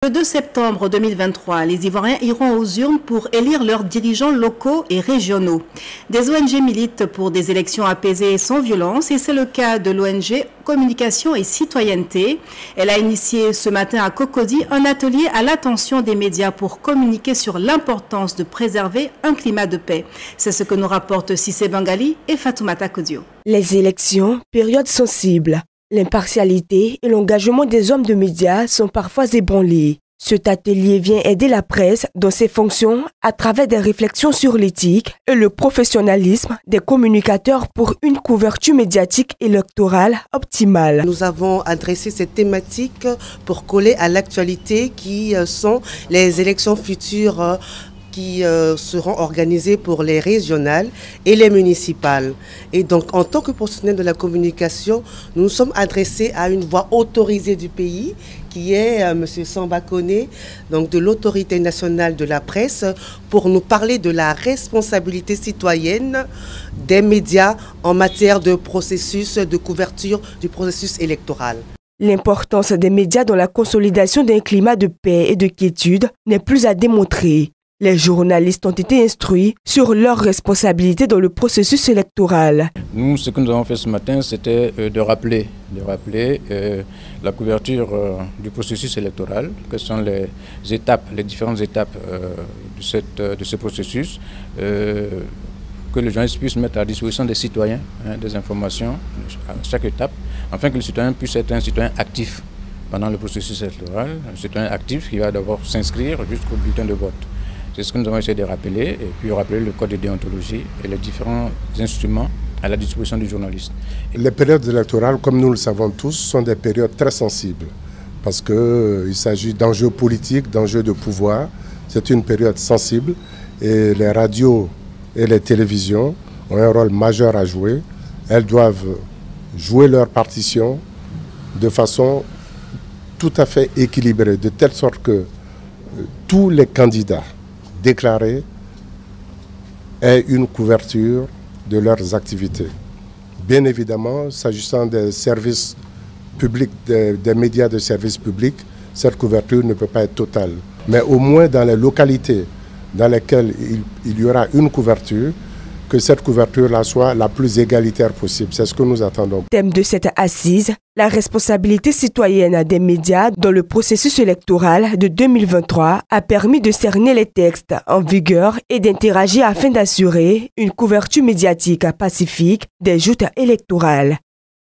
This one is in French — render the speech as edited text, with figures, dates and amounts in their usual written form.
Le 2 septembre 2023, les Ivoiriens iront aux urnes pour élire leurs dirigeants locaux et régionaux. Des ONG militent pour des élections apaisées et sans violence, et c'est le cas de l'ONG Communication et Citoyenneté. Elle a initié ce matin à Cocody un atelier à l'attention des médias pour communiquer sur l'importance de préserver un climat de paix. C'est ce que nous rapportent Cissé Bengali et Fatoumata Kodio. Les élections, période sensible. L'impartialité et l'engagement des hommes de médias sont parfois ébranlés. Cet atelier vient aider la presse dans ses fonctions à travers des réflexions sur l'éthique et le professionnalisme des communicateurs pour une couverture médiatique électorale optimale. Nous avons adressé cette thématique pour coller à l'actualité qui sont les élections futures qui seront organisées pour les régionales et les municipales. Et donc, en tant que professionnels de la communication, nous nous sommes adressés à une voix autorisée du pays, qui est M. Samba Koné, donc de l'autorité nationale de la presse, pour nous parler de la responsabilité citoyenne des médias en matière de processus de couverture du processus électoral. L'importance des médias dans la consolidation d'un climat de paix et de quiétude n'est plus à démontrer. Les journalistes ont été instruits sur leurs responsabilités dans le processus électoral. Nous, ce que nous avons fait ce matin, c'était de rappeler la couverture du processus électoral, que sont les différentes étapes de ce processus, que les journalistes puissent mettre à disposition des citoyens des informations à chaque étape, afin que le citoyen puisse être un citoyen actif pendant le processus électoral, un citoyen actif qui va d'abord s'inscrire jusqu'au bulletin de vote. C'est ce que nous avons essayé de rappeler, et puis rappeler le code de déontologie et les différents instruments à la disposition du journaliste. Les périodes électorales, comme nous le savons tous, sont des périodes très sensibles parce qu'il s'agit d'enjeux politiques, d'enjeux de pouvoir. C'est une période sensible et les radios et les télévisions ont un rôle majeur à jouer. Elles doivent jouer leur partition de façon tout à fait équilibrée, de telle sorte que tous les candidats déclarés aient une couverture de leurs activités. Bien évidemment, s'agissant des services publics, des médias de service public, cette couverture ne peut pas être totale. Mais au moins dans les localités dans lesquelles il y aura une couverture, que cette couverture-là soit la plus égalitaire possible. C'est ce que nous attendons. Thème de cette assise, la responsabilité citoyenne des médias dans le processus électoral de 2023 a permis de cerner les textes en vigueur et d'interagir afin d'assurer une couverture médiatique pacifique des joutes électorales.